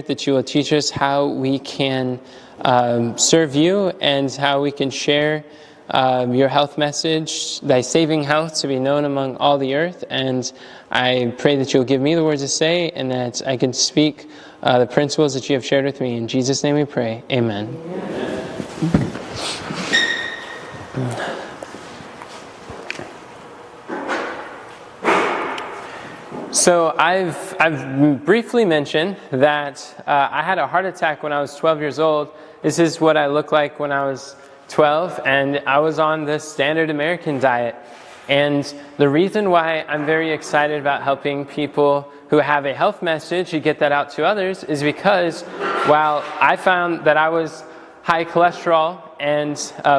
that you will teach us how we can serve you and how we can share your health message, thy saving health, to be known among all the earth. And I pray that you'll give me the words to say and that I can speak the principles that you have shared with me. In Jesus' name we pray. Amen. So I've briefly mentioned that I had a heart attack when I was 12 years old. This is what I looked like when I was 12, and I was on the standard American diet. And the reason why I'm very excited about helping people who have a health message to get that out to others is because while I found that I was high cholesterol and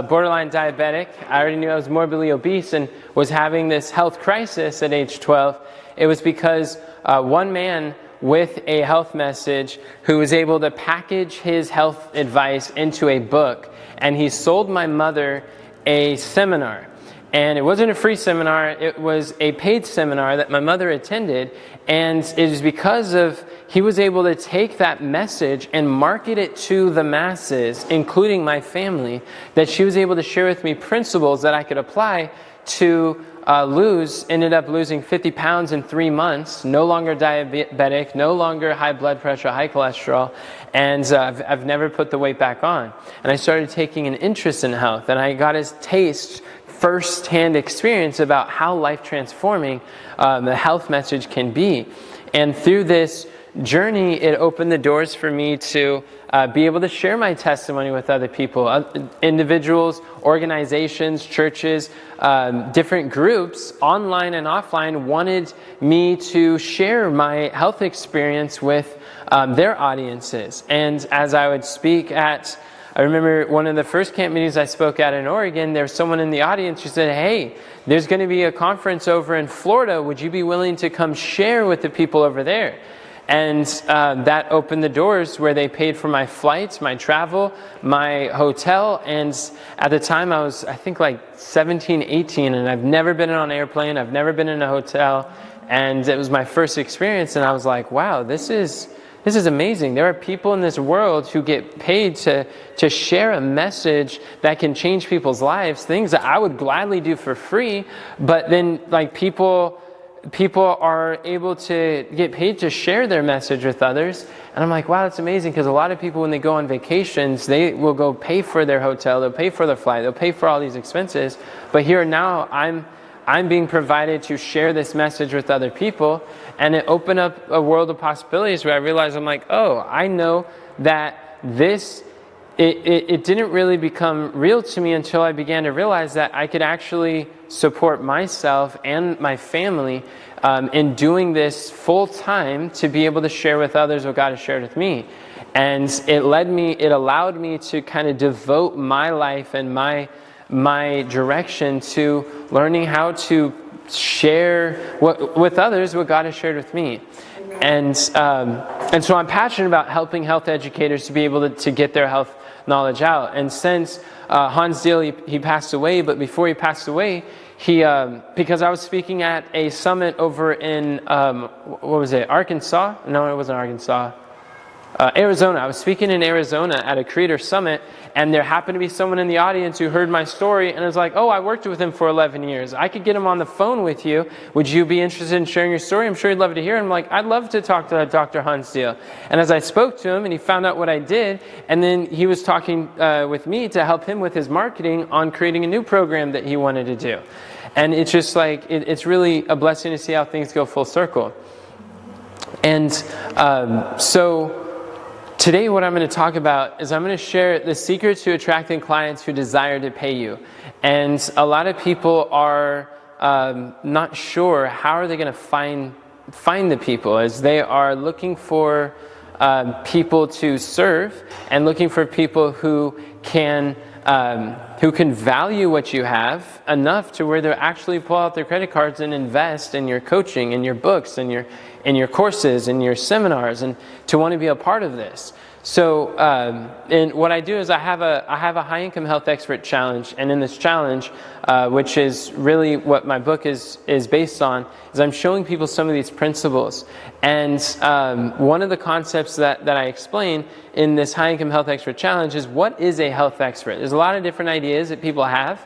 borderline diabetic, I already knew I was morbidly obese and was having this health crisis at age 12. It was because one man with a health message who was able to package his health advice into a book, and he sold my mother a seminar. And it wasn't a free seminar, it was a paid seminar that my mother attended, and it is because of he was able to take that message and market it to the masses, including my family, that she was able to share with me principles that I could apply to ended up losing 50 pounds in 3 months, no longer diabetic, no longer high blood pressure, high cholesterol, and I've never put the weight back on. And I started taking an interest in health, and I got a taste, first-hand experience about how life-transforming the health message can be. And through this journey, it opened the doors for me to be able to share my testimony with other people, individuals, organizations, churches, different groups, online and offline, wanted me to share my health experience with their audiences. And as I would speak I remember one of the first camp meetings I spoke at in Oregon, there was someone in the audience who said, "Hey, there's going to be a conference over in Florida. Would you be willing to come share with the people over there?" And that opened the doors where they paid for my flights, my travel, my hotel. And at the time I was, I think, like 17, 18, and I've never been on an airplane. I've never been in a hotel. And it was my first experience. And I was like, wow, this is amazing. There are people in this world who get paid to share a message that can change people's lives, things that I would gladly do for free. But then like people are able to get paid to share their message with others. And I'm like, wow, that's amazing, because a lot of people, when they go on vacations, they will go pay for their hotel, they'll pay for their flight, they'll pay for all these expenses. But here now, I'm being provided to share this message with other people, and it opened up a world of possibilities where I realized, I'm like, oh, I know that it didn't really become real to me until I began to realize that I could actually support myself and my family in doing this full time to be able to share with others what God has shared with me. And it allowed me to kind of devote my life and my direction to learning how to share with others what God has shared with me. And so I'm passionate about helping health educators to be able to get their health knowledge out. And since Hans Deal, he passed away, but before he passed away, because I was speaking at a summit over in, Arkansas? No, it wasn't Arkansas. Arizona. I was speaking in Arizona at a creator summit, and there happened to be someone in the audience who heard my story and was like, oh, I worked with him for 11 years. I could get him on the phone with you. Would you be interested in sharing your story? I'm sure he'd love to hear. I'm like, I'd love to talk to Dr. Hans Deal. And as I spoke to him, and he found out what I did, and then he was talking with me to help him with his marketing on creating a new program that he wanted to do. And it's just like, it's really a blessing to see how things go full circle. And so today what I'm going to talk about is I'm going to share the secret to attracting clients who desire to pay you. And a lot of people are not sure how are they going to find the people, as they are looking for people to serve and looking for people who can value what you have enough to where they'll actually pull out their credit cards and invest in your coaching, in your books, in in your courses, in your seminars, and to want to be a part of this. So, and what I do is I have a high income health expert challenge, and in this challenge, which is really what my book is based on, is I'm showing people some of these principles. And one of the concepts that I explain in this high income health expert challenge is, what is a health expert? There's a lot of different ideas that people have,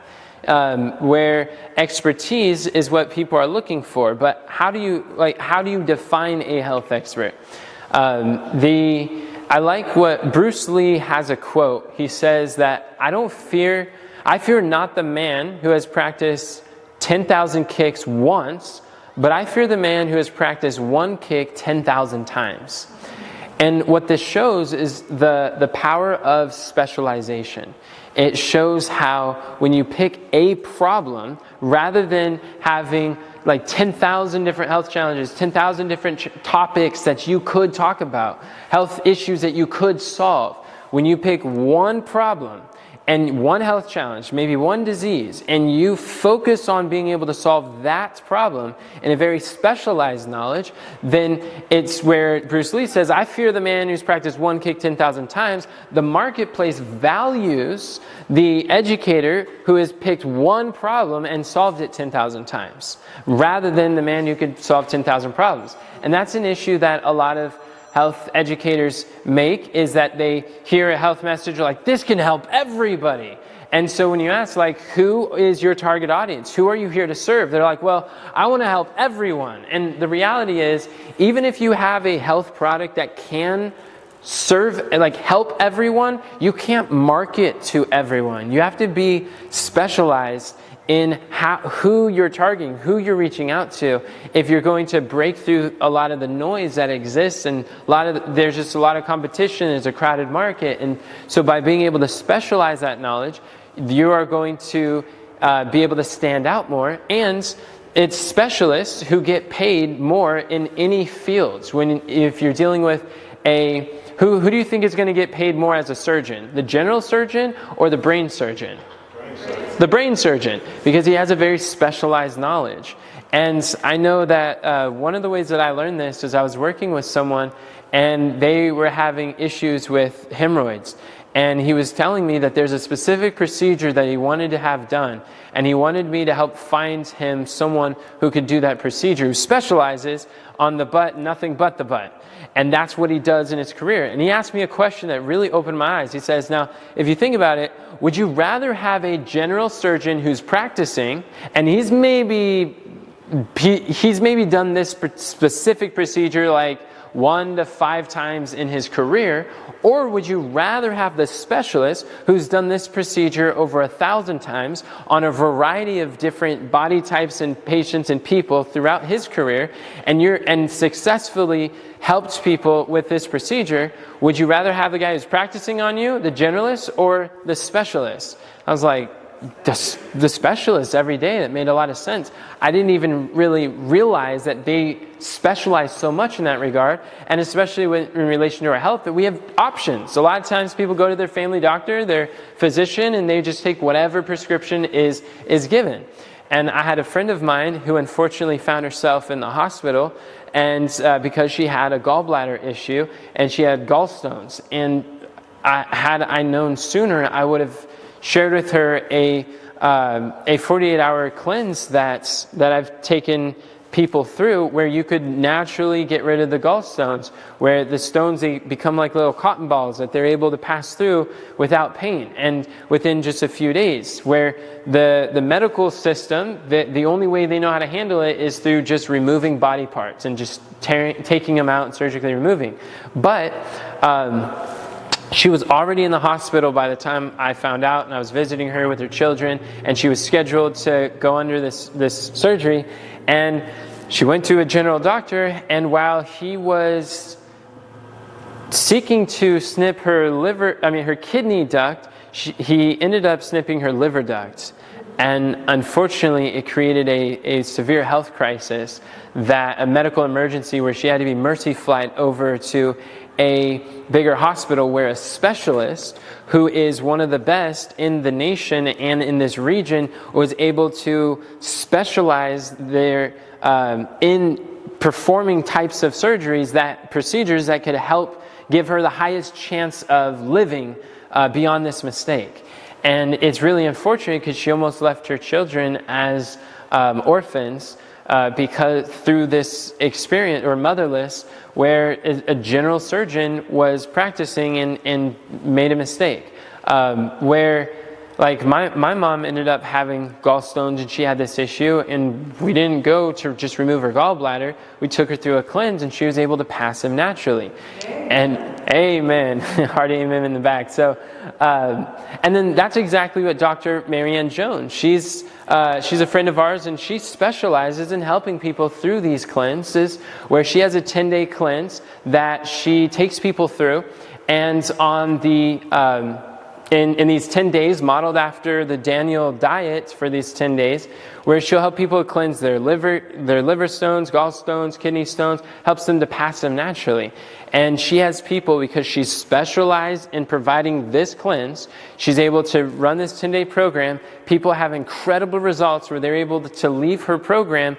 where expertise is what people are looking for. But how do you define a health expert? I like what Bruce Lee has a quote. He says that I fear not the man who has practiced 10,000 kicks once, but I fear the man who has practiced one kick 10,000 times. And what this shows is the power of specialization. It shows how when you pick a problem, rather than having like 10,000 different health challenges, 10,000 different topics that you could talk about, health issues that you could solve, when you pick one problem and one health challenge, maybe one disease, and you focus on being able to solve that problem in a very specialized knowledge, then it's where Bruce Lee says, I fear the man who's practiced one kick 10,000 times. The marketplace values the educator who has picked one problem and solved it 10,000 times, rather than the man who could solve 10,000 problems. And that's an issue that a lot of health educators make, is that they hear a health message like, this can help everybody. And so when you ask, like, who is your target audience? Who are you here to serve? They're like, well, I want to help everyone. And the reality is, even if you have a health product that can serve, like, help everyone, you can't market to everyone. You have to be specialized in who you're targeting, who you're reaching out to, if you're going to break through a lot of the noise that exists, and there's just a lot of competition, there's a crowded market. And so by being able to specialize that knowledge, you are going to be able to stand out more. And it's specialists who get paid more in any fields. If you're dealing with who do you think is going to get paid more as a surgeon? The general surgeon or the brain surgeon? The brain surgeon, because he has a very specialized knowledge. And I know that one of the ways that I learned this is I was working with someone, and they were having issues with hemorrhoids. And he was telling me that there's a specific procedure that he wanted to have done. And he wanted me to help find him someone who could do that procedure, who specializes on the butt, nothing but the butt. And that's what he does in his career. And he asked me a question that really opened my eyes. He says, now, if you think about it, would you rather have a general surgeon who's practicing, and he's maybe done this specific procedure like 1 to 5 times in his career, or would you rather have the specialist who's done this procedure over 1,000 times on a variety of different body types and patients and people throughout his career, and successfully helped people with this procedure? Would you rather have the guy who's practicing on you, the generalist, or the specialist? I was like, the specialist every day. That made a lot of sense. I didn't even really realize that they specialize so much in that regard, and especially in relation to our health, that we have options. A lot of times people go to their family doctor, their physician, and they just take whatever prescription is given. And I had a friend of mine who unfortunately found herself in the hospital, and because she had a gallbladder issue and she had gallstones. And had I known sooner, I would have shared with her a 48-hour cleanse that I've taken people through, where you could naturally get rid of the gallstones, where the stones, they become like little cotton balls that they're able to pass through without pain, and within just a few days, where the medical system, the only way they know how to handle it is through just removing body parts and just taking them out and surgically removing. But she was already in the hospital by the time I found out, and I was visiting her with her children, and she was scheduled to go under this surgery. And she went to a general doctor, and while he was seeking to snip her kidney duct, he ended up snipping her liver duct. And unfortunately, it created a severe health crisis, a medical emergency where she had to be mercy flight over to a bigger hospital where a specialist who is one of the best in the nation and in this region was able to specialize in performing types of procedures that could help give her the highest chance of living beyond this mistake. And it's really unfortunate because she almost left her children as orphans because through this experience, or motherless, where a general surgeon was practicing and made a mistake. Where, like, my mom ended up having gallstones, and she had this issue, and we didn't go to just remove her gallbladder. We took her through a cleanse, and she was able to pass them naturally. And amen, hard amen in the back. So, and then that's exactly what Dr. Marianne Jones. She's a friend of ours, and she specializes in helping people through these cleanses, where she has a 10-day cleanse that she takes people through, and on the in these 10 days, modeled after the Daniel diet for these 10 days, where she'll help people cleanse their liver stones, gallstones, kidney stones, helps them to pass them naturally. And she has people, because she's specialized in providing this cleanse, she's able to run this 10-day program. People have incredible results where they're able to leave her program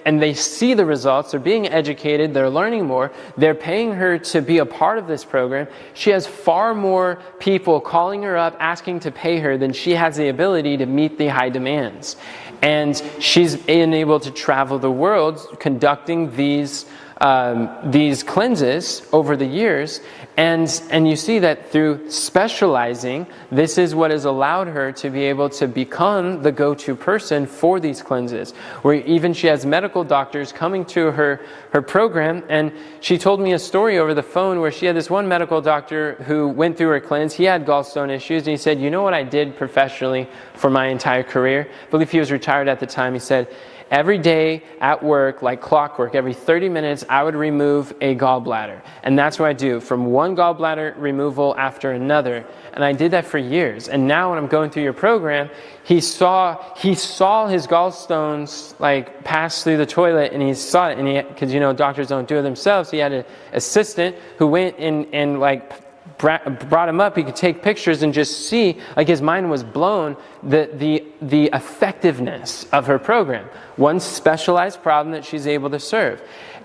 and they see the results, they're being educated, they're learning more, they're paying her to be a part of this program. She has far more people calling her up, asking to pay her, than she has the ability to meet the high demands. And she's been able to travel the world conducting these cleanses over the years, and you see that through specializing, this is what has allowed her to be able to become the go-to person for these cleanses, where even she has medical doctors coming to her program. And she told me a story over the phone where she had this one medical doctor who went through her cleanse. He had gallstone issues, and he said, "You know what I did professionally for my entire career?" I believe he was retired at the time. He said, "Every day at work, like clockwork, every 30 minutes, I would remove a gallbladder. And that's what I do, from one gallbladder removal after another." And I did that for years. And now when I'm going through your program, he saw his gallstones like pass through the toilet, and he saw it. And because doctors don't do it themselves, he had an assistant who went and brought him up. He could take pictures and just see, like, his mind was blown, the effectiveness of her program. One specialized problem that she's able to serve.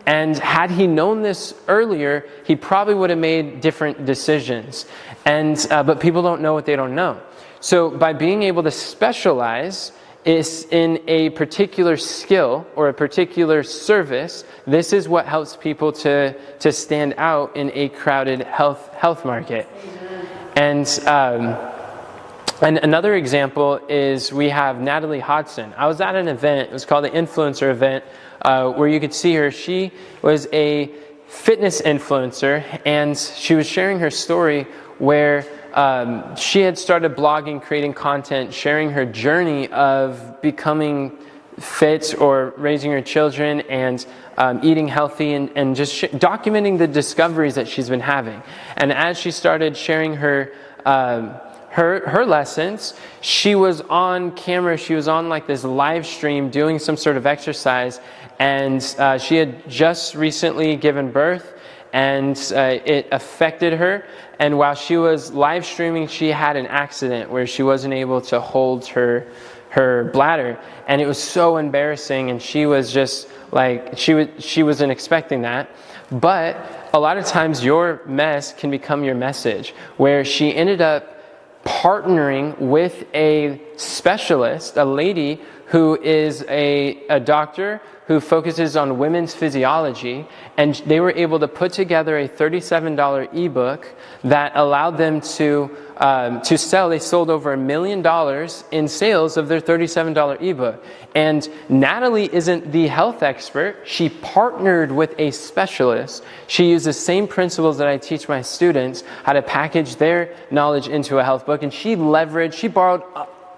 And had he known this earlier, he probably would have made different decisions. But people don't know what they don't know. So by being able to specialize is in a particular skill or a particular service, this is what helps people to stand out in a crowded health market. And another example is we have Natalie Hodson. I was at an event, it was called the Influencer event, where you could see her. She was a fitness influencer, and she was sharing her story where she had started blogging, creating content, sharing her journey of becoming fit or raising her children and eating healthy, and just documenting the discoveries that she's been having. And as she started sharing her lessons, she was on camera, she was on like this live stream doing some sort of exercise, and she had just recently given birth, and it affected her. And while she was live streaming, she had an accident where she wasn't able to hold her bladder, and it was so embarrassing, and she was just like, she wasn't expecting that. But a lot of times your mess can become your message, where she ended up partnering with a specialist, a lady who is a doctor who focuses on women's physiology, and they were able to put together a $37 ebook that allowed them to sell. They sold over $1 million in sales of their $37 ebook. And Natalie isn't the health expert. She partnered with a specialist. She used the same principles that I teach my students, how to package their knowledge into a health book, and she borrowed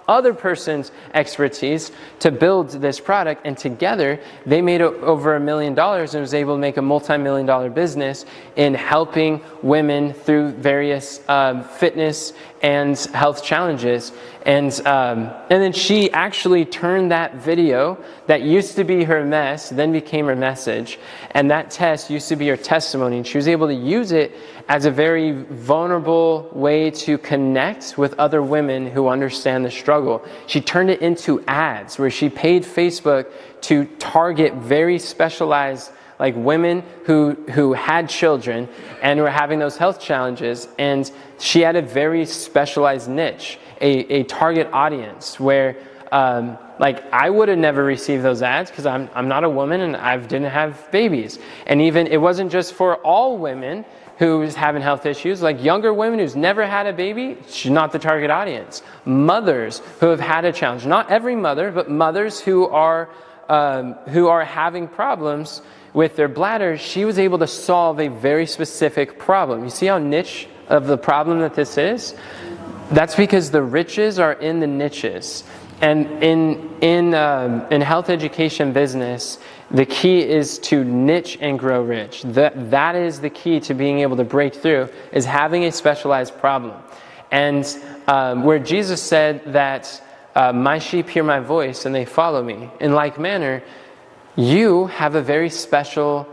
other person's expertise to build this product, and together they made over $1 million and was able to make a multi-million-dollar business in helping women through various fitness and health challenges. And then she actually turned that video that used to be her mess, then became her message, and that test used to be her testimony, and she was able to use it as a very vulnerable way to connect with other women who understand the struggle. She turned it into ads where she paid Facebook to target very specialized women who had children and were having those health challenges, and she had a very specialized niche, a target audience where I would have never received those ads because I'm not a woman and I didn't have babies. And even it wasn't just for all women who's having health issues, like younger women who's never had a baby, she's not the target audience. Mothers who have had a challenge, not every mother, but mothers who are having problems with their bladder, she was able to solve a very specific problem. You see how niche of the problem that this is? That's because the riches are in the niches. And in health education business, the key is to niche and grow rich. That is the key to being able to break through, is having a specialized problem. And where Jesus said that my sheep hear my voice and they follow me, in like manner, you have a very special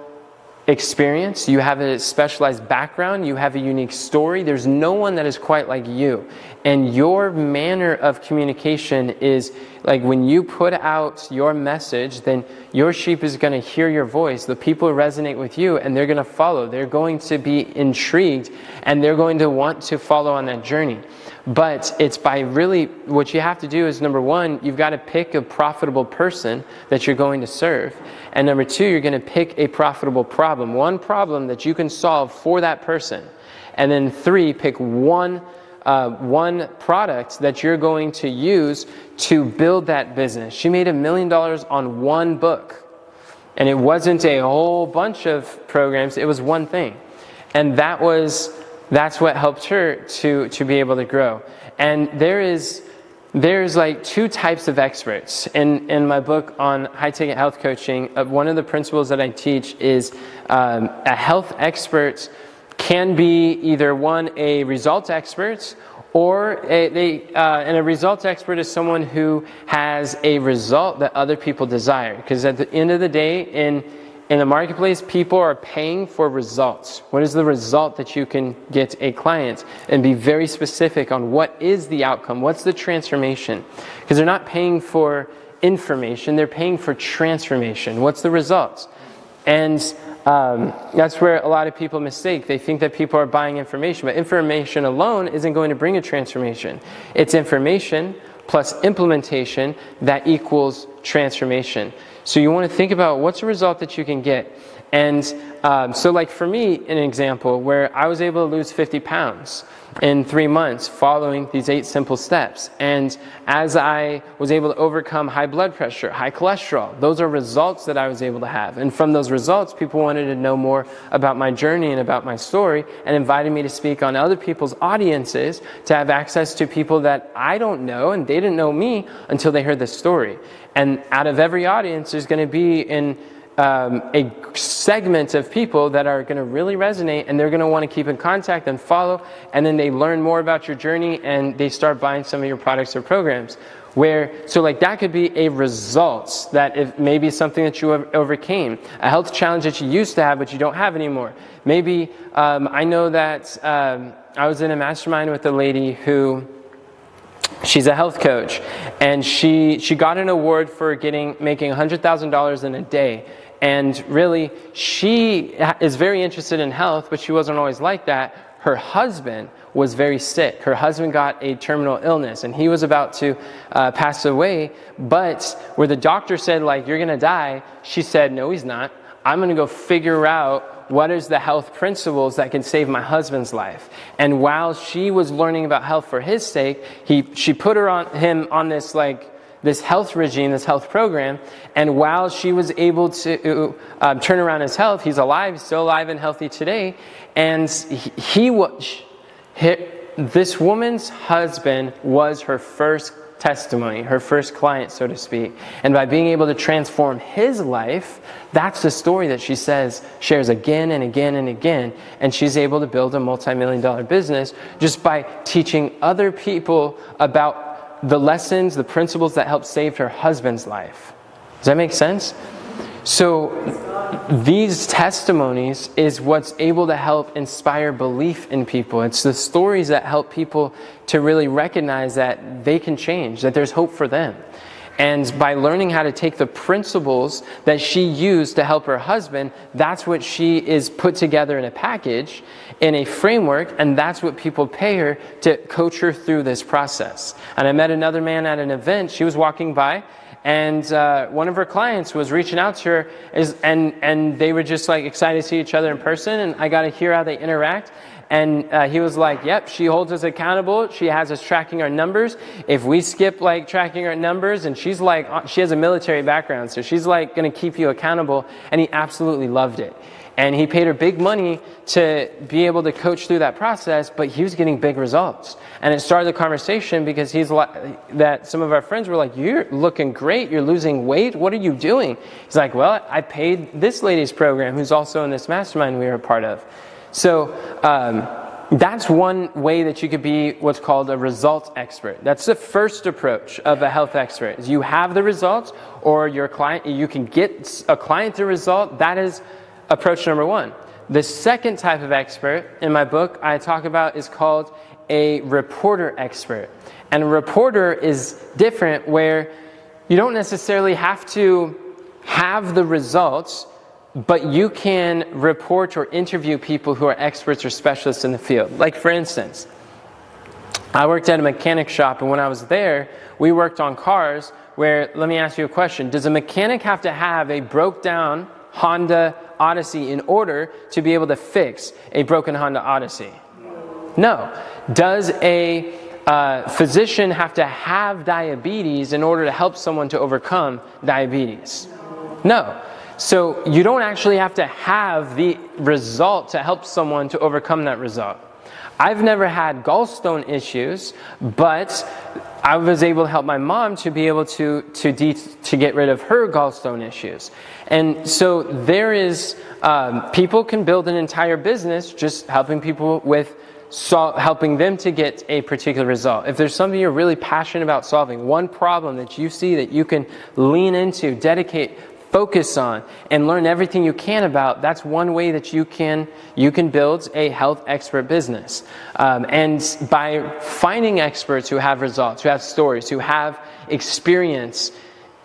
experience, you have a specialized background, you have a unique story. There's no one that is quite like you. And your manner of communication is when you put out your message, then your sheep is going to hear your voice. The people resonate with you and they're going to follow. They're going to be intrigued and they're going to want to follow on that journey. But it's by really, what you have to do is, number one, you've got to pick a profitable person that you're going to serve. And number two, you're going to pick a profitable problem. One problem that you can solve for that person. And then three, pick one product that you're going to use to build that business. She made $1 million on one book. And it wasn't a whole bunch of programs, it was one thing. And that's what helped her to be able to grow. And there's two types of experts. In my book on high-ticket health coaching, one of the principles that I teach is a health expert can be either a result expert, or and a result expert is someone who has a result that other people desire. Because at the end of the day, in the marketplace, people are paying for results. What is the result that you can get a client? And be very specific on what is the outcome, what's the transformation. Because they're not paying for information, they're paying for transformation. What's the results? And that's where a lot of people mistake. They think that people are buying information, but information alone isn't going to bring a transformation. It's information plus implementation that equals transformation. So you want to think about what's the result that you can get. And so for me, an example where I was able to lose 50 pounds in 3 months following these 8 simple steps. And as I was able to overcome high blood pressure, high cholesterol, those are results that I was able to have. And from those results, people wanted to know more about my journey and about my story, and invited me to speak on other people's audiences to have access to people that I don't know, and they didn't know me until they heard the story. And out of every audience, there's going to be a segment of people that are going to really resonate, and they're going to want to keep in contact and follow, and then they learn more about your journey and they start buying some of your products or programs. That could be a result, that if maybe something that you overcame, a health challenge that you used to have but you don't have anymore. Maybe I know that I was in a mastermind with a lady who, she's a health coach, and she got an award for making $100,000 in a day. And really, she is very interested in health, but she wasn't always like that. Her husband was very sick. Her husband got a terminal illness, and he was about to pass away. But where the doctor said, you're going to die, she said, no, he's not. I'm going to go figure out what is the health principles that can save my husband's life. And while she was learning about health for his sake, she put him on this health regime, this health program. And while she was able to turn around his health, he's alive, still alive and healthy today. And this woman's husband was her first testimony, her first client, so to speak. And by being able to transform his life, that's the story that she shares again and again and again. And she's able to build a multi-million-dollar business just by teaching other people about the lessons, the principles that helped save her husband's life. Does that make sense? So these testimonies is what's able to help inspire belief in people. It's the stories that help people to really recognize that they can change, that there's hope for them. And by learning how to take the principles that she used to help her husband, that's what she is put together in a package, in a framework, and that's what people pay her to coach her through this process. And I met another man at an event. She was walking by, and one of her clients was reaching out to her, and they were just like excited to see each other in person, and I got to hear how they interact. And he was like, yep, she holds us accountable. She has us tracking our numbers. If we skip like tracking our numbers, and she's like, she has a military background, so she's like going to keep you accountable. And he absolutely loved it. And he paid her big money to be able to coach through that process, but he was getting big results. And it started the conversation because that some of our friends were like, you're looking great, you're losing weight, what are you doing? He's like, well, I paid this lady's program who's also in this mastermind we were a part of. So that's one way that you could be what's called a results expert. That's the first approach of a health expert. Is you have the results, or your client, you can get a client the result. That is approach number one. The second type of expert in my book I talk about is called a reporter expert. And a reporter is different, where you don't necessarily have to have the results, but you can report or interview people who are experts or specialists in the field. Like, for instance, I worked at a mechanic shop, and when I was there, we worked on cars where, let me ask you a question, does a mechanic have to have a broke down Honda Odyssey in order to be able to fix a broken Honda Odyssey? No. Does a physician have to have diabetes in order to help someone to overcome diabetes? No. So you don't actually have to have the result to help someone to overcome that result. I've never had gallstone issues, but I was able to help my mom to be able to get rid of her gallstone issues. And so there is, people can build an entire business just helping people with helping them to get a particular result. If there's something you're really passionate about solving, one problem that you see that you can lean into, dedicate, focus on, and learn everything you can about, that's one way that you can build a health expert business. And by finding experts who have results, who have stories, who have experience,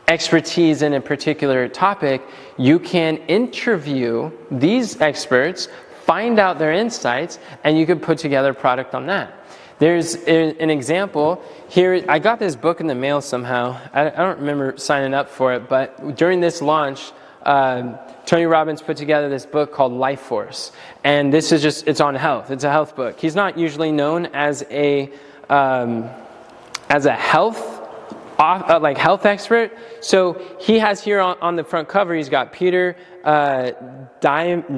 expertise in a particular topic, you can interview these experts, find out their insights, and you can put together a product on that. There's an example here. I got this book in the mail somehow. I don't remember signing up for it, but during this launch, Tony Robbins put together this book called Life Force. And this is it's on health. It's a health book. He's not usually known as a health expert. So he has here on the front cover, he's got Peter Diamandis.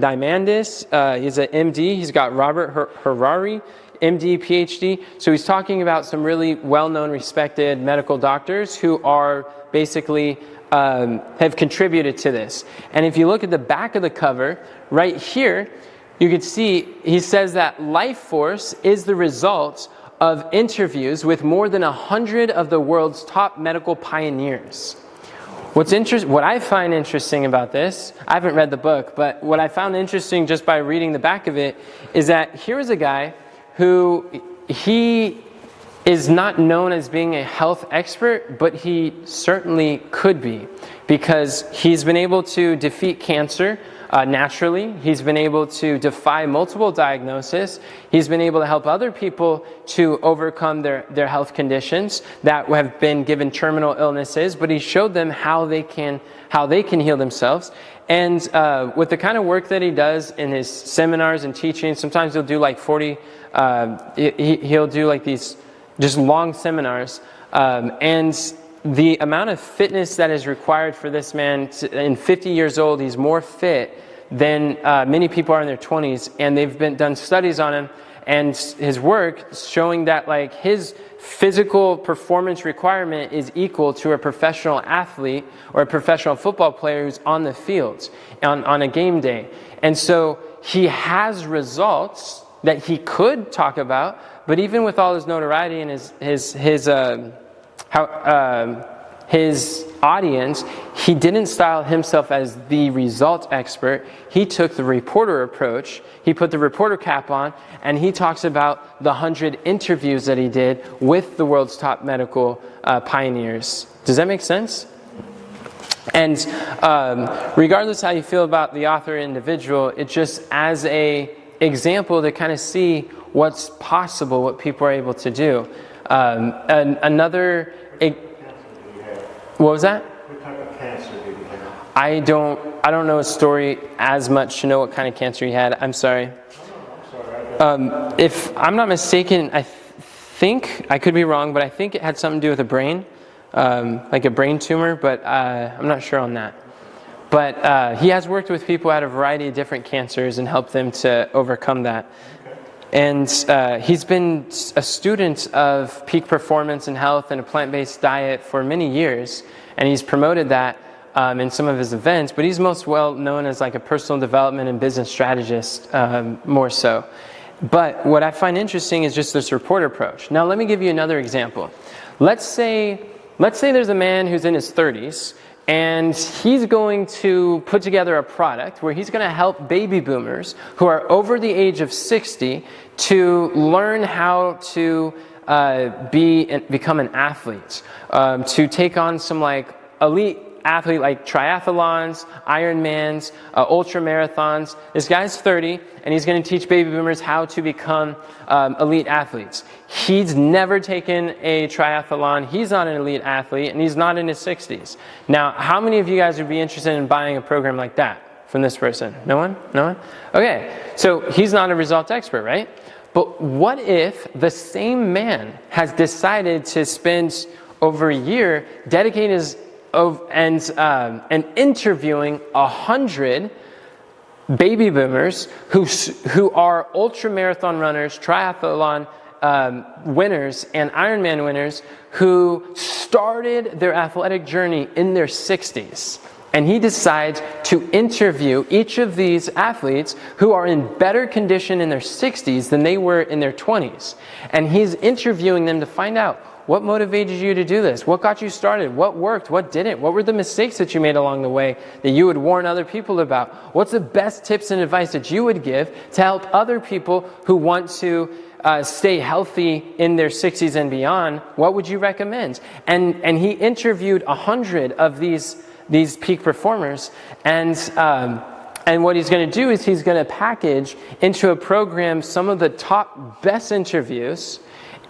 He's an MD. He's got Robert Harari, MD, PhD. So he's talking about some really well-known, respected medical doctors who are basically have contributed to this. And if you look at the back of the cover, right here, you can see he says that Life Force is the result of interviews with more than 100 of the world's top medical pioneers. What I find interesting about this, I haven't read the book, but what I found interesting just by reading the back of it is that here is a guy who he is not known as being a health expert, but he certainly could be, because he's been able to defeat cancer naturally. He's been able to defy multiple diagnoses. He's been able to help other people to overcome their health conditions that have been given terminal illnesses, but he showed them how they can heal themselves. And with the kind of work that he does in his seminars and teaching, sometimes he'll do like 40, he'll do like these just long seminars. And the amount of fitness that is required for this man, in 50 years old, he's more fit than many people are in their 20s. And they've done studies on him. and his work showing that like his physical performance requirement is equal to a professional athlete or a professional football player who's on the field on a game day. And so he has results that he could talk about, but even with all his notoriety and his audience, he didn't style himself as the result expert. He took the reporter approach. He put the reporter cap on, and he talks about the 100 interviews that he did with the world's top medical pioneers. Does that make sense? And regardless how you feel about the author or individual, it just as a example to kind of see what's possible, what people are able to do. What was that? What type of cancer did he have? I don't know his story as much to know what kind of cancer he had. I'm sorry. If I'm not mistaken, I think, I could be wrong, but I think it had something to do with the brain, like a brain tumor, but I'm not sure on that. But he has worked with people who had a variety of different cancers and helped them to overcome that. And he's been a student of peak performance and health and a plant-based diet for many years, and he's promoted that in some of his events, but he's most well known as like a personal development and business strategist, more so. But what I find interesting is just this reporter approach. Now let me give you another example. Let's say there's a man who's in his 30s, and he's going to put together a product where he's going to help baby boomers who are over the age of 60 to learn how to become an athlete, to take on some like elite athlete like triathlons, Ironmans, ultra marathons. This guy's 30 and he's going to teach baby boomers how to become elite athletes. He's never taken a triathlon. He's not an elite athlete and he's not in his 60s. Now, how many of you guys would be interested in buying a program like that from this person? No one? No one? Okay, so he's not a result expert, right? But what if the same man has decided to spend over a year dedicating his and interviewing 100 baby boomers who are ultra marathon runners, triathlon winners, and Ironman winners who started their athletic journey in their 60s. And he decides to interview each of these athletes who are in better condition in their 60s than they were in their 20s. And he's interviewing them to find out, what motivated you to do this? What got you started? What worked? What didn't? What were the mistakes that you made along the way that you would warn other people about? What's the best tips and advice that you would give to help other people who want to stay healthy in their 60s and beyond? What would you recommend? And he interviewed 100 of these peak performers, and what he's going to do is he's going to package into a program some of the top best interviews.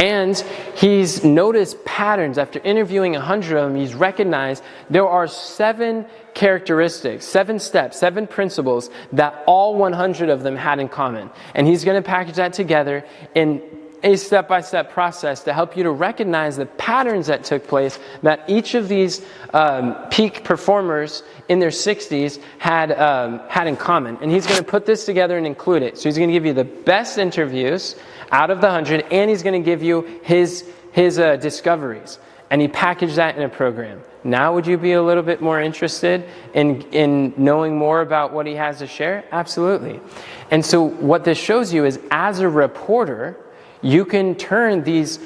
And he's noticed patterns. After interviewing 100 of them, he's recognized there are 7 characteristics, 7 steps, 7 principles that all 100 of them had in common. And he's going to package that together in a step-by-step process to help you to recognize the patterns that took place that each of these peak performers in their 60s had in common. And he's going to put this together and include it. So he's going to give you the best interviews out of the 100, and he's going to give you his discoveries. And he packaged that in a program. Now, would you be a little bit more interested in knowing more about what he has to share? Absolutely. And so what this shows you is, as a reporter, you can turn these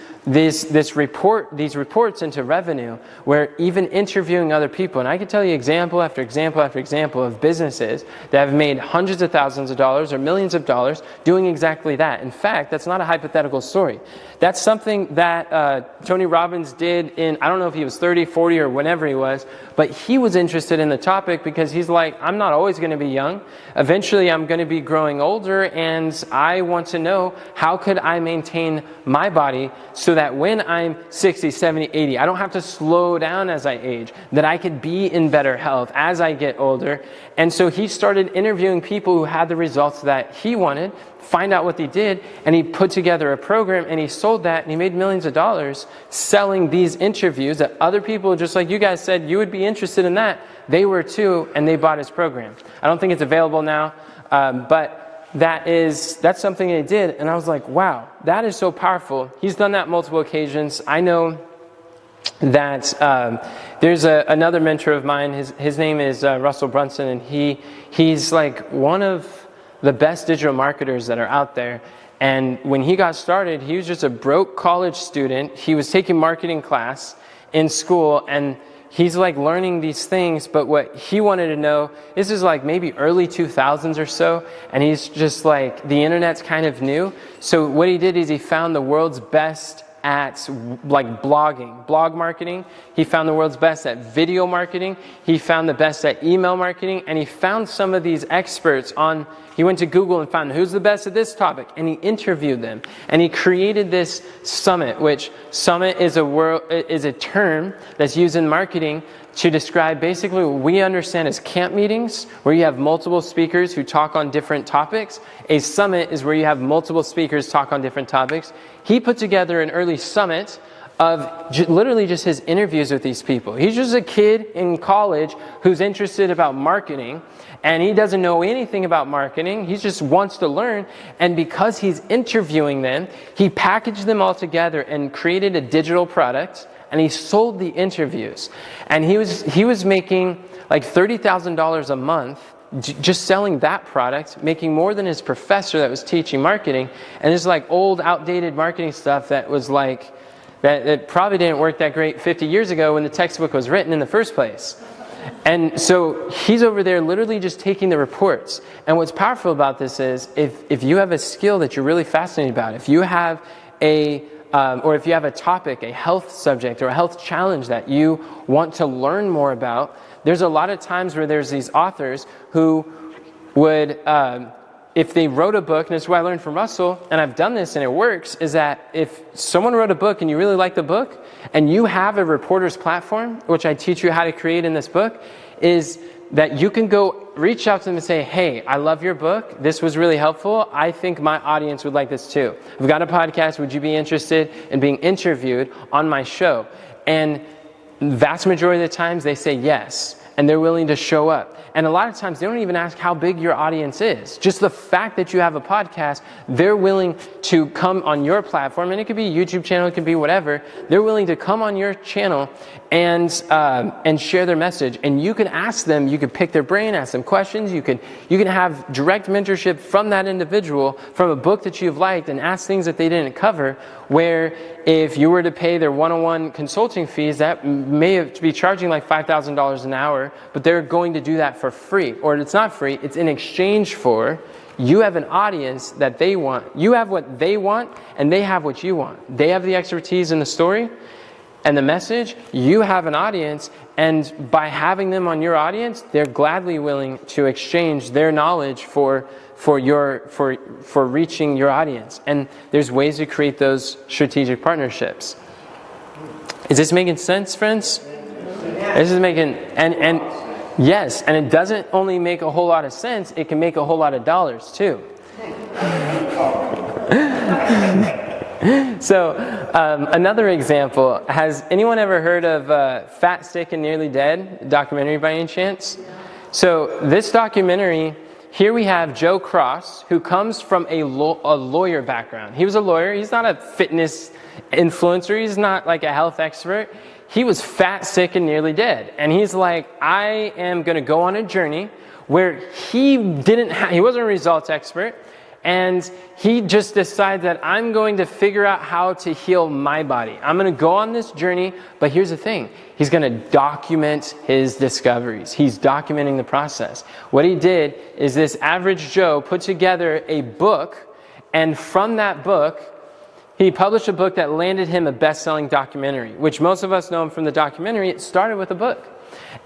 reports into revenue, where even interviewing other people, and I can tell you example after example after example of businesses that have made hundreds of thousands of dollars or millions of dollars doing exactly that. In fact, that's not a hypothetical story. That's something that Tony Robbins did in, I don't know if he was 30, 40, or whenever he was, but he was interested in the topic because he's like, I'm not always going to be young. Eventually, I'm going to be growing older, and I want to know, how could I maintain my body so that when I'm 60, 70, 80, I don't have to slow down as I age, that I could be in better health as I get older. And so he started interviewing people who had the results that he wanted, find out what they did, and he put together a program, and he sold that, and he made millions of dollars selling these interviews that other people, just like you guys said, you would be interested in that. They were too, and they bought his program. I don't think it's available now, but that's something he did. And I was like, wow, that is so powerful. He's done that multiple occasions. I know that there's another mentor of mine. His name is Russell Brunson, and he's like one of the best digital marketers that are out there. And when he got started, he was just a broke college student. He was taking marketing class in school, and he's like learning these things, but what he wanted to know, this is like maybe early 2000s or so, and he's just like, the internet's kind of new. So what he did is he found the world's best at like blog marketing. He found the world's best at video marketing. He found the best at email marketing, and he found some of these experts he went to Google and found who's the best at this topic, and he interviewed them, and he created this summit, which summit is a term that's used in marketing to describe basically what we understand as camp meetings, where you have multiple speakers who talk on different topics. A summit is where you have multiple speakers talk on different topics. He put together an early summit of literally just his interviews with these people. He's just a kid in college who's interested about marketing, and he doesn't know anything about marketing. He just wants to learn. And because he's interviewing them, he packaged them all together and created a digital product, and he sold the interviews. And he was making like $30,000 a month just selling that product, making more than his professor that was teaching marketing. And this like old, outdated marketing stuff that was like, that probably didn't work that great 50 years ago when the textbook was written in the first place. And so he's over there literally just taking the reports. And what's powerful about this is if you have a skill that you're really fascinated about, if you have or if you have a topic, a health subject or a health challenge that you want to learn more about, there's a lot of times where there's these authors who would, if they wrote a book, and this is what I learned from Russell, and I've done this and it works, is that if someone wrote a book and you really like the book, and you have a reporter's platform, which I teach you how to create in this book, is that you can go reach out to them and say, hey, I love your book. This was really helpful. I think my audience would like this too. I've got a podcast. Would you be interested in being interviewed on my show? And the vast majority of the times they say yes, and they're willing to show up. And a lot of times they don't even ask how big your audience is. Just the fact that you have a podcast, they're willing to come on your platform, and it could be a YouTube channel, it could be whatever. They're willing to come on your channel and share their message. And you can ask them, you can pick their brain, ask them questions. You can have direct mentorship from that individual, from a book that you've liked, and ask things that they didn't cover. Where if you were to pay their one-on-one consulting fees, that may be charging like $5,000 an hour, but they're going to do that for free. Or it's not free, it's in exchange for you have an audience that they want. You have what they want, and they have what you want. They have the expertise in the story and the message. You have an audience, and by having them on your audience, they're gladly willing to exchange their knowledge for reaching your audience. And there's ways to create those strategic partnerships. Is this making sense, friends? This is making and yes, and it doesn't only make a whole lot of sense, it can make a whole lot of dollars too. So another example, has anyone ever heard of Fat, Sick, and Nearly Dead documentary by any chance? So this documentary, here we have Joe Cross, who comes from a lawyer background. He was a lawyer. He's not a fitness influencer. He's not like a health expert. He was fat, sick, and nearly dead. And he's like, I am going to go on a journey where he wasn't a results expert. And he just decided that I'm going to figure out how to heal my body. I'm going to go on this journey, but here's the thing. He's going to document his discoveries. He's documenting the process. What he did is this average Joe put together a book, and from that book, he published a book that landed him a best-selling documentary, which most of us know him from the documentary. It started with a book.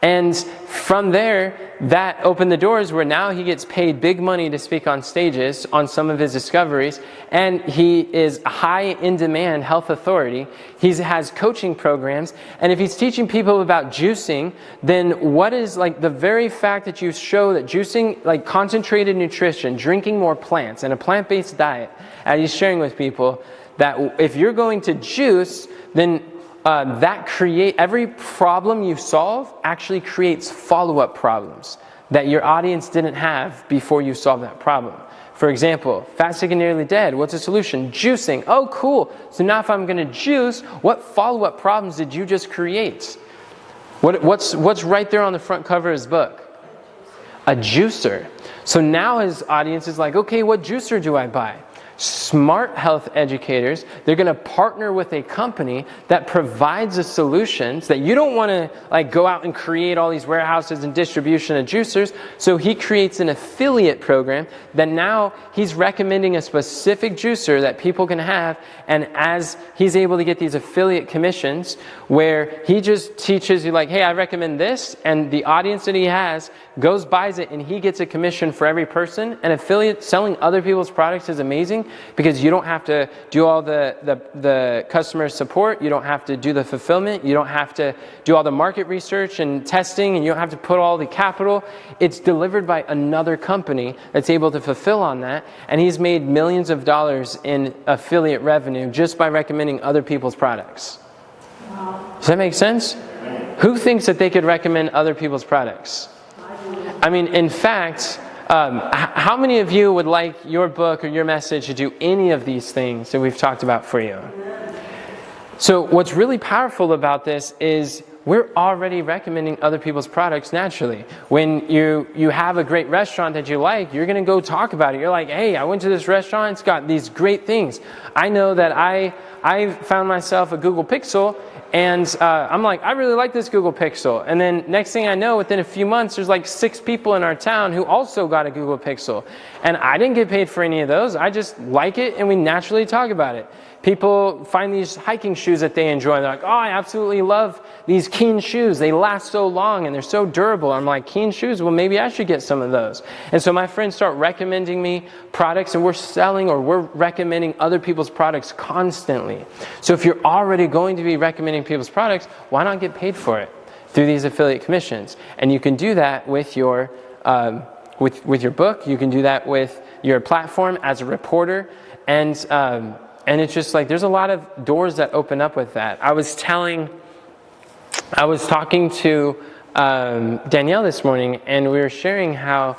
And from there, that opened the doors where now he gets paid big money to speak on stages on some of his discoveries. And he is a high in-demand health authority. He has coaching programs. And if he's teaching people about juicing, then what is like the very fact that you show that juicing, like concentrated nutrition, drinking more plants, and a plant-based diet, and he's sharing with people that if you're going to juice, then every problem you solve actually creates follow-up problems that your audience didn't have before you solve that problem. For example, fat, sick, and nearly dead. What's the solution? Juicing. Oh, cool. So now if I'm going to juice, what follow-up problems did you just create? What's right there on the front cover of his book? A juicer. So now his audience is like, okay, what juicer do I buy? Smart health educators, they're going to partner with a company that provides the solutions that you don't want to like go out and create all these warehouses and distribution of juicers. So he creates an affiliate program that now he's recommending a specific juicer that people can have. And as he's able to get these affiliate commissions where he just teaches you like, hey, I recommend this. And the audience that he has goes, buys it, and he gets a commission for every person. And affiliate selling other people's products is amazing, because you don't have to do all the customer support, you don't have to do the fulfillment, you don't have to do all the market research and testing, and you don't have to put all the capital. It's delivered by another company that's able to fulfill on that, and he's made millions of dollars in affiliate revenue just by recommending other people's products. Wow. Does that make sense? Who thinks that they could recommend other people's products? I mean, in fact, how many of you would like your book or your message to do any of these things that we've talked about for you? So what's really powerful about this is we're already recommending other people's products naturally. When you have a great restaurant that you like, you're going to go talk about it. You're like, hey, I went to this restaurant. It's got these great things. I know that I found myself a Google Pixel, and I'm like, I really like this Google Pixel. And then next thing I know, within a few months, there's like 6 people in our town who also got a Google Pixel. And I didn't get paid for any of those. I just like it, and we naturally talk about it. People find these hiking shoes that they enjoy. They're like, oh, I absolutely love these Keen shoes. They last so long and they're so durable. I'm like, Keen shoes? Well, maybe I should get some of those. And so my friends start recommending me products, and we're selling or we're recommending other people's products constantly. So if you're already going to be recommending people's products, why not get paid for it through these affiliate commissions? And you can do that with your with your book. You can do that with your platform as a reporter. And it's just like, there's a lot of doors that open up with that. I was talking to Danielle this morning, and we were sharing how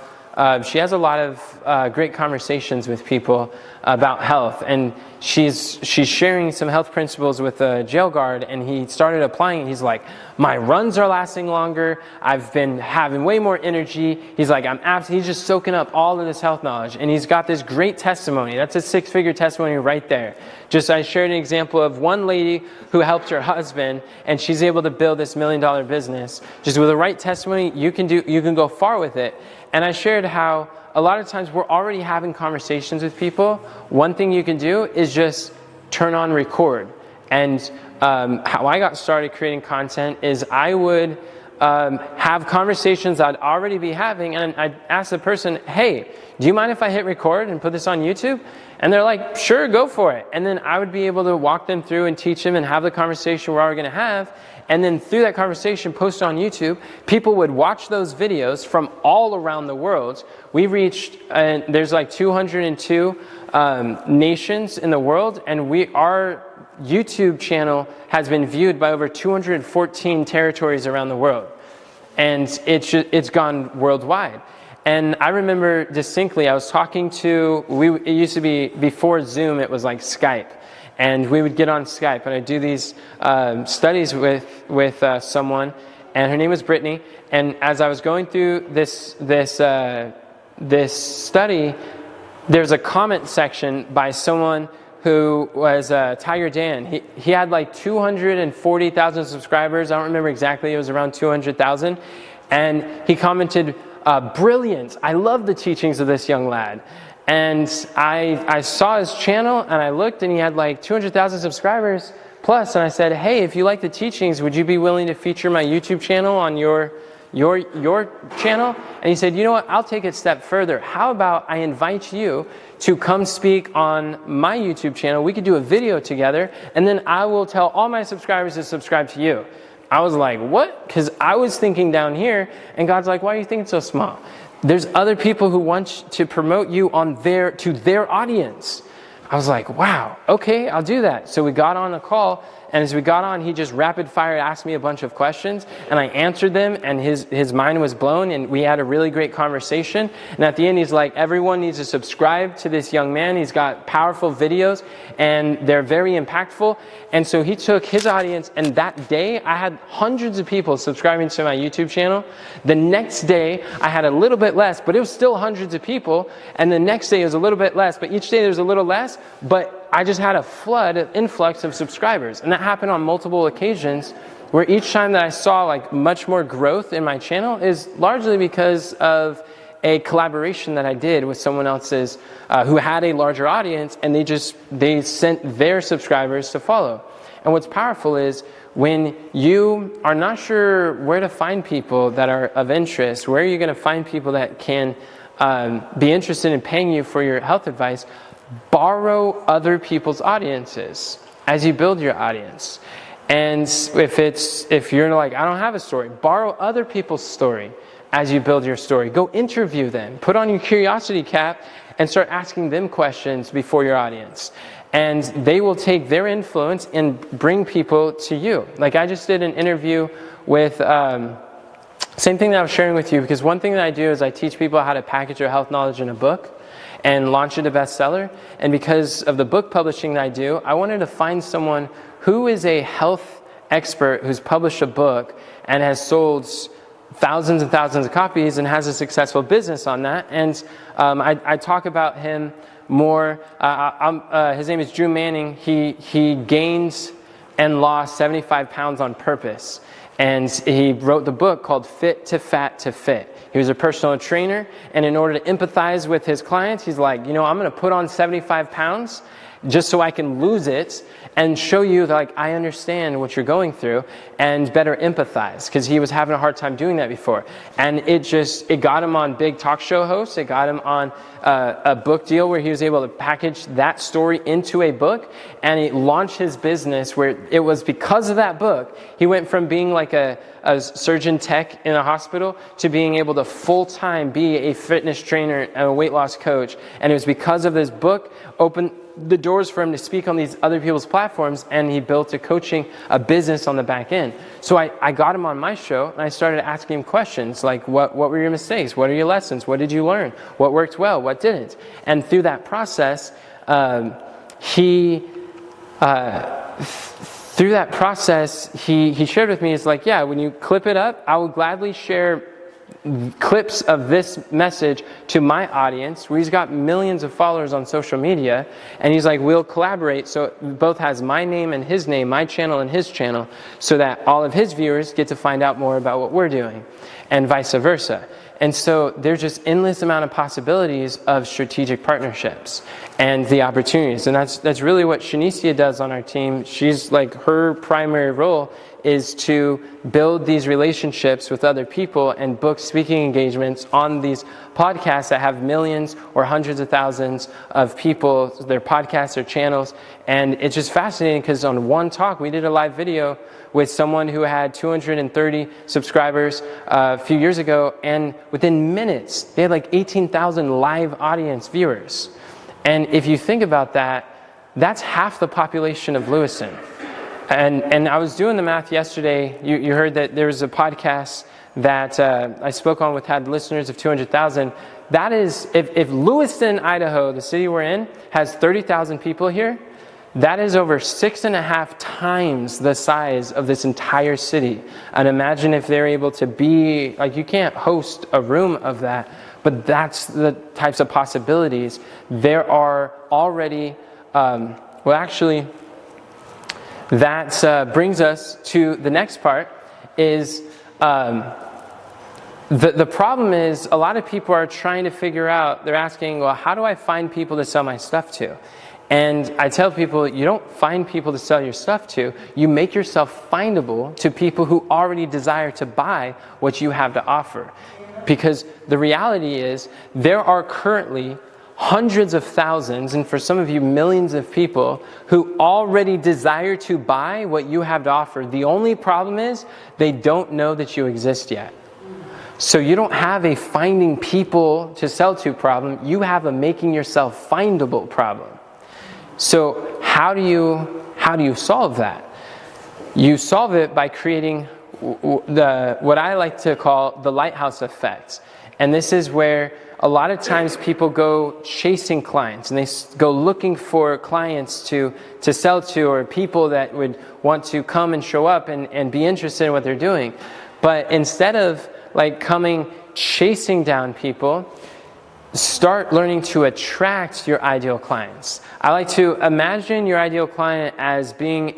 she has a lot of great conversations with people about health. And she's sharing some health principles with a jail guard, and he started applying it. He's like, my runs are lasting longer. I've been having way more energy. He's like, he's just soaking up all of this health knowledge. And he's got this great testimony. That's a 6-figure testimony right there. I shared an example of one lady who helped her husband, and she's able to build this $1 million business. Just with the right testimony, you can go far with it. And I shared how a lot of times we're already having conversations with people. One thing you can do is just turn on record. And how I got started creating content is I would have conversations I'd already be having, and I'd ask the person, hey, do you mind if I hit record and put this on YouTube? And they're like, sure, go for it. And then I would be able to walk them through and teach them and have the conversation we're already going to have. And then through that conversation, post on YouTube, people would watch those videos from all around the world. We reached, there's like 202 nations in the world, and our YouTube channel has been viewed by over 214 territories around the world. And it's gone worldwide. And I remember distinctly, I was talking to, it used to be, before Zoom, it was like Skype. And we would get on Skype, and I'd do these studies with someone, and her name was Brittany. And as I was going through this study, there's a comment section by someone who was Tiger Dan. He had like 240,000 subscribers. I don't remember exactly. It was around 200,000. And he commented, brilliant. I love the teachings of this young lad. And I saw his channel, and I looked, and he had like 200,000 subscribers plus. And I said, hey, if you like the teachings, would you be willing to feature my YouTube channel on your channel? And he said, you know what, I'll take it a step further. How about I invite you to come speak on my YouTube channel? We could do a video together, and then I will tell all my subscribers to subscribe to you. I was like, what? Because I was thinking down here, and God's like, why are you thinking so small? There's other people who want to promote you to their audience. I was like, wow, okay, I'll do that. So we got on a call, and as we got on, he just rapid fire asked me a bunch of questions, and I answered them, and his mind was blown, and we had a really great conversation. And at the end, he's like, everyone needs to subscribe to this young man. He's got powerful videos, and they're very impactful. And so he took his audience, and that day, I had hundreds of people subscribing to my YouTube channel. The next day, I had a little bit less, but it was still hundreds of people. And the next day, it was a little bit less, but each day there was a little less. But I just had a flood, an influx of subscribers. And that happened on multiple occasions, where each time that I saw like much more growth in my channel is largely because of a collaboration that I did with someone else's who had a larger audience, and they sent their subscribers to follow. And what's powerful is when you are not sure where to find people that are of interest, where are you going to find people that can be interested in paying you for your health advice? Borrow other people's audiences as you build your audience. And if you're like, I don't have a story, borrow other people's story as you build your story. Go interview them. Put on your curiosity cap and start asking them questions before your audience. And they will take their influence and bring people to you. Like I just did an interview with, same thing that I was sharing with you, because one thing that I do is I teach people how to package their health knowledge in a book and launch it a bestseller. And because of the book publishing that I do, I wanted to find someone who is a health expert who's published a book and has sold thousands and thousands of copies and has a successful business on that. And I talk about him more. His name is Drew Manning. He gained and lost 75 pounds on purpose. And he wrote the book called Fit to Fat to Fit. He was a personal trainer, and in order to empathize with his clients, he's like, I'm going to put on 75 pounds just so I can lose it and show you that, like, I understand what you're going through and better empathize, because he was having a hard time doing that before. And it got him on big talk show hosts. It got him on a book deal where he was able to package that story into a book, and he launched his business where it was because of that book. He went from being like a surgeon tech in a hospital to being able to full-time be a fitness trainer and a weight loss coach. And it was because of this book opened the doors for him to speak on these other people's platforms, and he built a business on the back end. So I got him on my show, and I started asking him questions like, what were your mistakes? What are your lessons? What did you learn? What worked well? What didn't? And through that process, he shared with me, it's like, yeah, when you clip it up, I will gladly share clips of this message to my audience, where he's got millions of followers on social media, and he's like, we'll collaborate so it both has my name and his name, my channel and his channel, so that all of his viewers get to find out more about what we're doing, and vice versa. And so there's just endless amount of possibilities of strategic partnerships and the opportunities. And that's really what Shanicia does on our team. She's like, her primary role is to build these relationships with other people and book speaking engagements on these podcasts that have millions or hundreds of thousands of people, their podcasts, their channels. And it's just fascinating because on one talk, we did a live video with someone who had 230 subscribers a few years ago, and within minutes, they had like 18,000 live audience viewers. And if you think about that, that's half the population of Lewiston. And I was doing the math yesterday. You heard that there was a podcast that I spoke on with had listeners of 200,000. That is, if Lewiston, Idaho, the city we're in, has 30,000 people here, that is over 6.5 times the size of this entire city. And imagine if they're able to be, like, you can't host a room of that, but that's the types of possibilities. There are already, that brings us to the next part is, the problem is a lot of people are trying to figure out, they're asking, well, how do I find people to sell my stuff to? And I tell people, you don't find people to sell your stuff to, you make yourself findable to people who already desire to buy what you have to offer. Because the reality is, there are currently hundreds of thousands, and for some of you, millions of people who already desire to buy what you have to offer. The only problem is, they don't know that you exist yet. So you don't have a finding people to sell to problem, you have a making yourself findable problem. So how do you solve that? You solve it by creating what I like to call the lighthouse effect. And this is where a lot of times people go chasing clients, and they go looking for clients to sell to, or people that would want to come and show up and be interested in what they're doing. But instead of like coming chasing down people, start learning to attract your ideal clients. I like to imagine your ideal client as being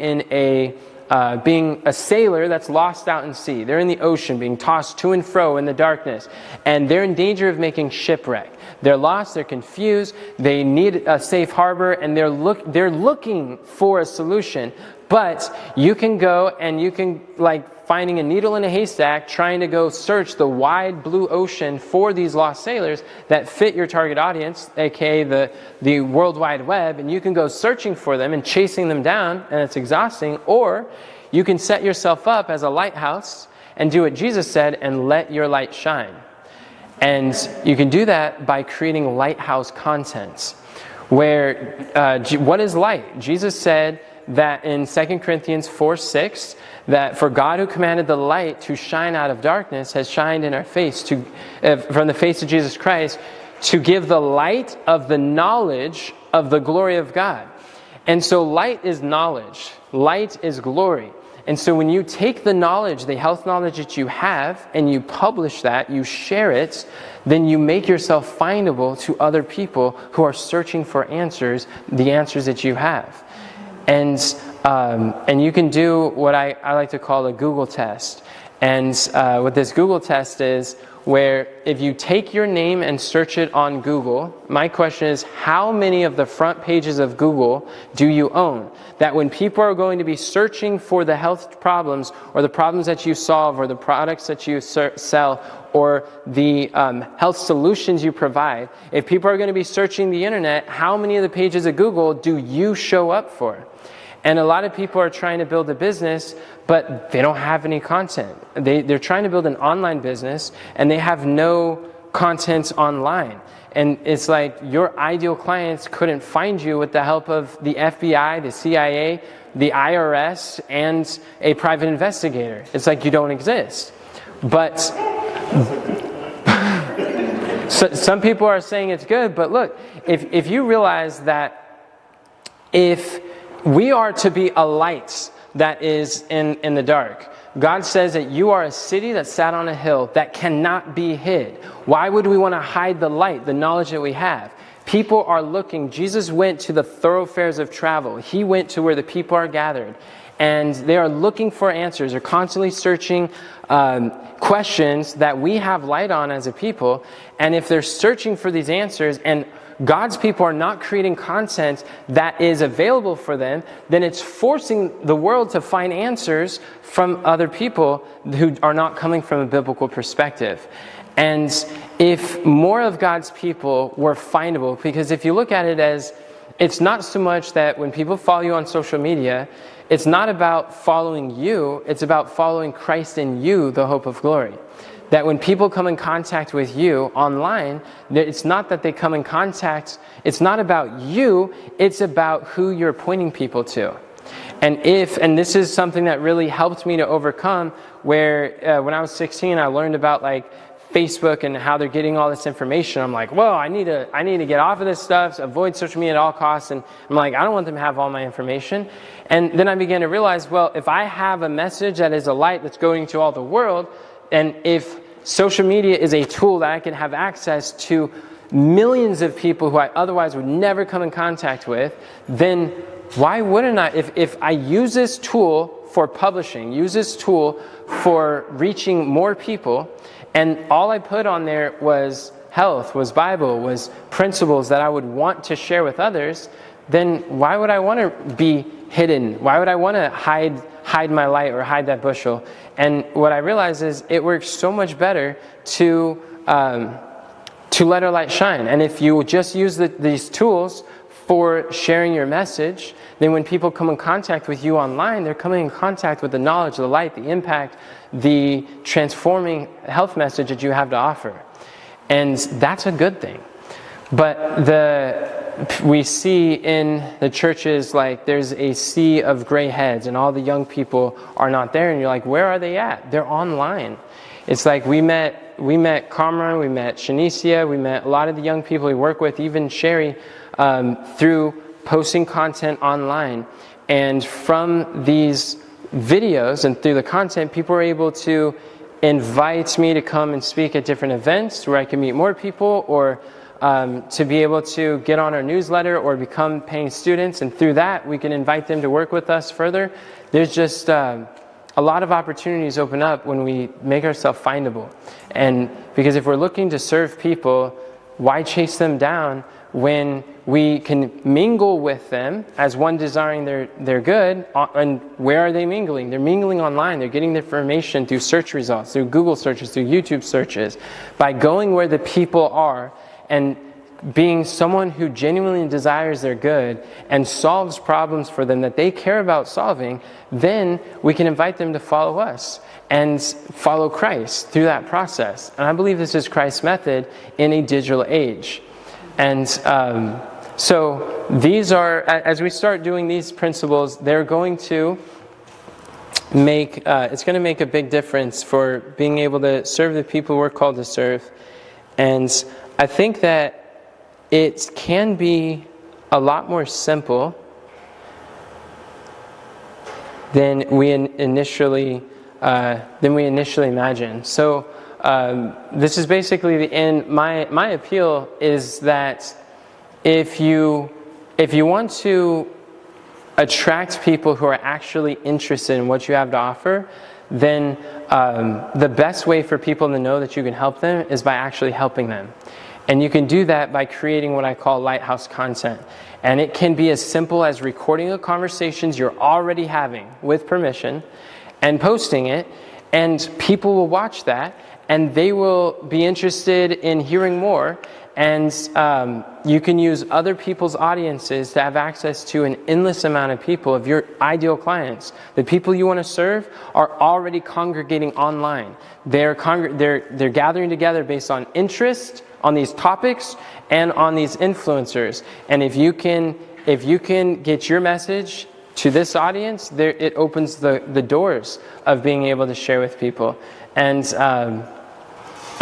being a sailor that's lost out in sea. They're in the ocean, being tossed to and fro in the darkness, and they're in danger of making shipwreck. They're lost, they're confused, they need a safe harbor, and they're looking for a solution. But you can go and you can, like finding a needle in a haystack, trying to go search the wide blue ocean for these lost sailors that fit your target audience, aka the World Wide Web, and you can go searching for them and chasing them down, and it's exhausting. Or you can set yourself up as a lighthouse and do what Jesus said and let your light shine. And you can do that by creating lighthouse content. Where, what is light? Jesus said that in 2 Corinthians 4:6, that for God who commanded the light to shine out of darkness has shined in our face from the face of Jesus Christ, to give the light of the knowledge of the glory of God. And so light is knowledge. Light is glory. And so when you take the knowledge, the health knowledge that you have, and you publish that, you share it, then you make yourself findable to other people who are searching for answers, the answers that you have. And you can do what I like to call a Google test. And what this Google test is, where if you take your name and search it on Google, my question is, how many of the front pages of Google do you own? That when people are going to be searching for the health problems, or the problems that you solve, or the products that you sell, or the health solutions you provide, if people are going to be searching the internet, how many of the pages of Google do you show up for? And a lot of people are trying to build a business, but they don't have any content. They're trying to build an online business, and they have no content online. And it's like your ideal clients couldn't find you with the help of the FBI, the CIA, the IRS, and a private investigator. It's like you don't exist. But some people are saying it's good, but look, if you realize that if we are to be a light that is in the dark. God says that you are a city that sat on a hill that cannot be hid. Why would we want to hide the light, the knowledge that we have? People are looking. Jesus went to the thoroughfares of travel. He went to where the people are gathered. And they are looking for answers. They're constantly searching questions that we have light on as a people. And if they're searching for these answers, and God's people are not creating content that is available for them, then it's forcing the world to find answers from other people who are not coming from a biblical perspective. And if more of God's people were findable, because if you look at it as, it's not so much that when people follow you on social media, it's not about following you, it's about following Christ in you, the hope of glory. That when people come in contact with you online, it's not that they come in contact, it's not about you, it's about who you're pointing people to. And this is something that really helped me to overcome, where when I was 16, I learned about like Facebook and how they're getting all this information. I'm like, whoa, I need to get off of this stuff, avoid social media at all costs. And I'm like, I don't want them to have all my information. And then I began to realize, well, if I have a message that is a light that's going to all the world, and if social media is a tool that I can have access to millions of people who I otherwise would never come in contact with, then why wouldn't I? If I use this tool for publishing, use this tool for reaching more people, and all I put on there was health, was Bible, was principles that I would want to share with others, then why would I want to be hidden? Why would I want to hide my light or hide that bushel? And what I realized is it works so much better to let our light shine. And if you just use these tools for sharing your message, then when people come in contact with you online, they're coming in contact with the knowledge, the light, the impact, the transforming health message that you have to offer. And that's a good thing. But we see in the churches, like there's a sea of gray heads and all the young people are not there, and you're like, where are they at? They're online. It's like we met Kamran, we met Shanicia, we met a lot of the young people we work with, even Sherry, through posting content online. And from these videos and through the content, people are able to invite me to come and speak at different events where I can meet more people, or to be able to get on our newsletter or become paying students, and through that we can invite them to work with us further. There's just a lot of opportunities open up when we make ourselves findable. And because if we're looking to serve people, why chase them down when we can mingle with them as one desiring their good? And where are they mingling? They're mingling online. They're getting their information through search results, through Google searches, through YouTube searches. By going where the people are and being someone who genuinely desires their good and solves problems for them that they care about solving, then we can invite them to follow us and follow Christ through that process. And I believe this is Christ's method in a digital age. And so these are, as we start doing these principles, they're going to make, it's going to make a big difference for being able to serve the people we're called to serve. And I think that it can be a lot more simple than we initially imagined. So this is basically the end. My appeal is that if you want to attract people who are actually interested in what you have to offer, then the best way for people to know that you can help them is by actually helping them. And you can do that by creating what I call lighthouse content. And it can be as simple as recording the conversations you're already having with permission and posting it, and people will watch that and they will be interested in hearing more. And you can use other people's audiences to have access to an endless amount of people of your ideal clients. The people you want to serve are already congregating online. They're gathering together based on interest, on these topics, and on these influencers. And if you can get your message to this audience, it opens the doors of being able to share with people.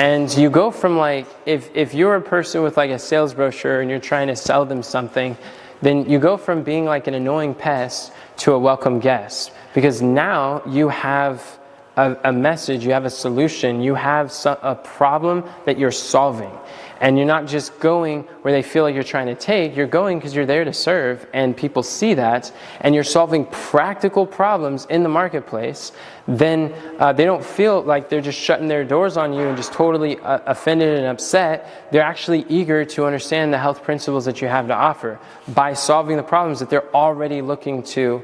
And you go from, like, if you're a person with like a sales brochure and you're trying to sell them something, then you go from being like an annoying pest to a welcome guest. Because now you have a message, you have a solution, you have a problem that you're solving. And you're not just going where they feel like you're trying to take, you're going because you're there to serve, and people see that, and you're solving practical problems in the marketplace. Then they don't feel like they're just shutting their doors on you and just totally offended and upset. They're actually eager to understand the health principles that you have to offer by solving the problems that they're already looking to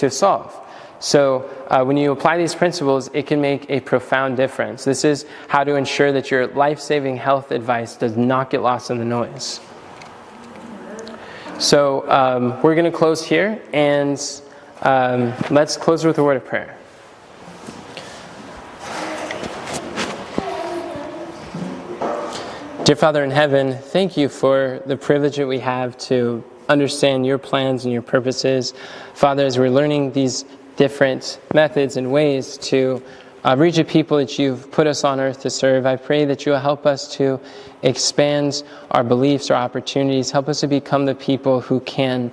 solve. So when you apply these principles, it can make a profound difference. This is how to ensure that your life-saving health advice does not get lost in the noise. So we're going to close here, and let's close with a word of prayer. Dear Father in heaven, thank you for the privilege that we have to understand your plans and your purposes. Father, as we're learning these different methods and ways to reach the people that you've put us on earth to serve, I pray that you will help us to expand our beliefs, our opportunities, help us to become the people who can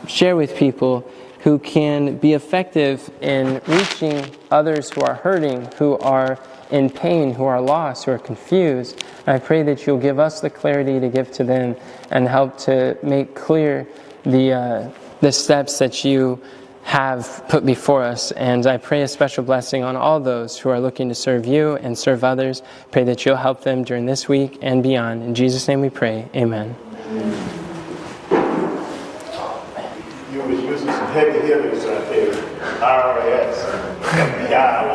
share with people, who can be effective in reaching others who are hurting, who are in pain, who are lost, who are confused. And I pray that you'll give us the clarity to give to them and help to make clear the steps that you have put before us. And I pray a special blessing on all those who are looking to serve you and serve others. Pray that you'll help them during this week and beyond. In Jesus' name we pray. Amen. You was using some heavy hitters out there. IRS. FBI.